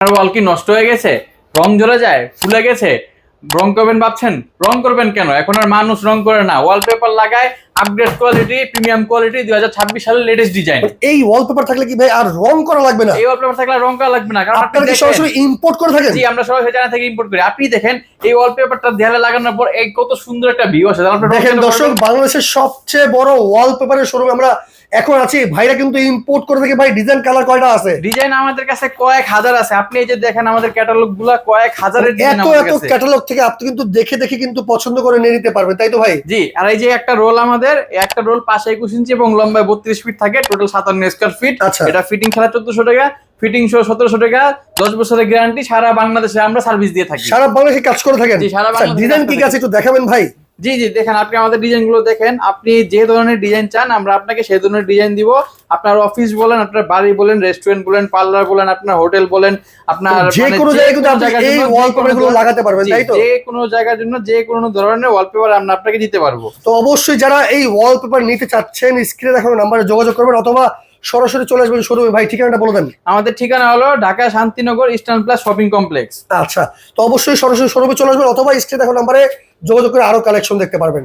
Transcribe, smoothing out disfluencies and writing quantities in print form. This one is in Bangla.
ওয়াল কি নষ্ট হয়ে গেছে, রং জ্বলে যায়, ফুলে গেছে, রং করবেন ভাবছেন? রং করবেন কেন? এখন আর মানুষ রং করে না, ওয়ালপেপার লাগায়। আপগ্রেড কোয়ালিটি, প্রিমিয়াম কোয়ালিটি, 2026 সালের লেটেস্ট ডিজাইন। এই ওয়ালপেপার থাকলে কি ভাই আর রং করা লাগবে না? এই ওয়ালপেপার থাকলে রং করা লাগবে না, কারণ আপনারা কি সরাসরি ইম্পোর্ট করে থাকেন? জি, আমরা সরাসরি চায়না থেকে ইম্পোর্ট করি। আপনি দেখেন এই ওয়ালপেপারটা দেয়ালে লাগানোর পর এই কত সুন্দর একটা ভিউ আসে। দেখেন দর্শক, বাংলাদেশের সবচেয়ে বড় ওয়ালপেপারের শোরুম আমরা এখন আছি। ভাইরা কিন্তু ইম্পোর্ট করে থাকে। ভাই ডিজাইন কালার কয়টা আছে? ডিজাইন আমাদের কাছে কয়েক হাজার আছে। আপনি এই যে দেখেন আমাদের ক্যাটালগ গুলা কয়েক হাজারের ডিজাইন আমাদের কাছে। এত ক্যাটালগ থেকে আপনি কিন্তু দেখে দেখে কিন্তু পছন্দ করে নিয়ে নিতে পারবেন, তাই তো ভাই? জি, আর এই যে একটা রোল, আমাদের একটা রোল পাশে 21 ইঞ্চি এবং লম্বায় 32 ফিট থাকে, টোটাল 57 স্কয়ার ফিট। আচ্ছা। এটা ফিটিং ছাড়া 1400 টাকা, ফিটিং সহ 1700 টাকা, 10 বছরের গ্যারান্টি। সারা বাংলাদেশে আমরা সার্ভিস দিয়ে থাকি। সারা বাংলাদেশে কাজ করে থাকেন? জি, সারা বাংলাদেশে। ডিজাইন কি আছে একটু দেখাবেন ভাই? জি জি, দেখেন আপনি আমাদের ডিজাইন গুলো দেখেন। আপনি যে ধরনের ডিজাইন চান আমরা আপনাকে সেই ধরনের ডিজাইন দিব। আপনার অফিস বলেন, আপনার বাড়ি বলেন, রেস্টুরেন্ট বলেন, পার্লার বলেন, আপনার হোটেল বলেন, আপনার যে কোনো জায়গায় কিন্তু আপনি এই ওয়ালপেপার গুলো লাগাতে পারবেন, তাই তো? যে কোনো জায়গার জন্য যে কোনো ধরনের ওয়ালপেপার আমরা আপনাকে দিতে পারবো। তো অবশ্যই যারা এই ওয়ালপেপার নিতে চাচ্ছেন স্ক্রিনে দেখানো নাম্বারে যোগাযোগ করবেন, অথবা সরাসরি চলে আসবেন শোরুমে। ভাই ঠিকানাটা বলে দেন। আমাদের ঠিকানা হলো Dhaka Shantinagar eastern plus shopping complex. আচ্ছা, তো অবশ্যই সরাসরি শোরুমে চলে আসবেন, অথবা স্ক্রিনে দেখানো নাম্বারে যোগাযোগ করে আরো কালেকশন দেখতে পারবেন।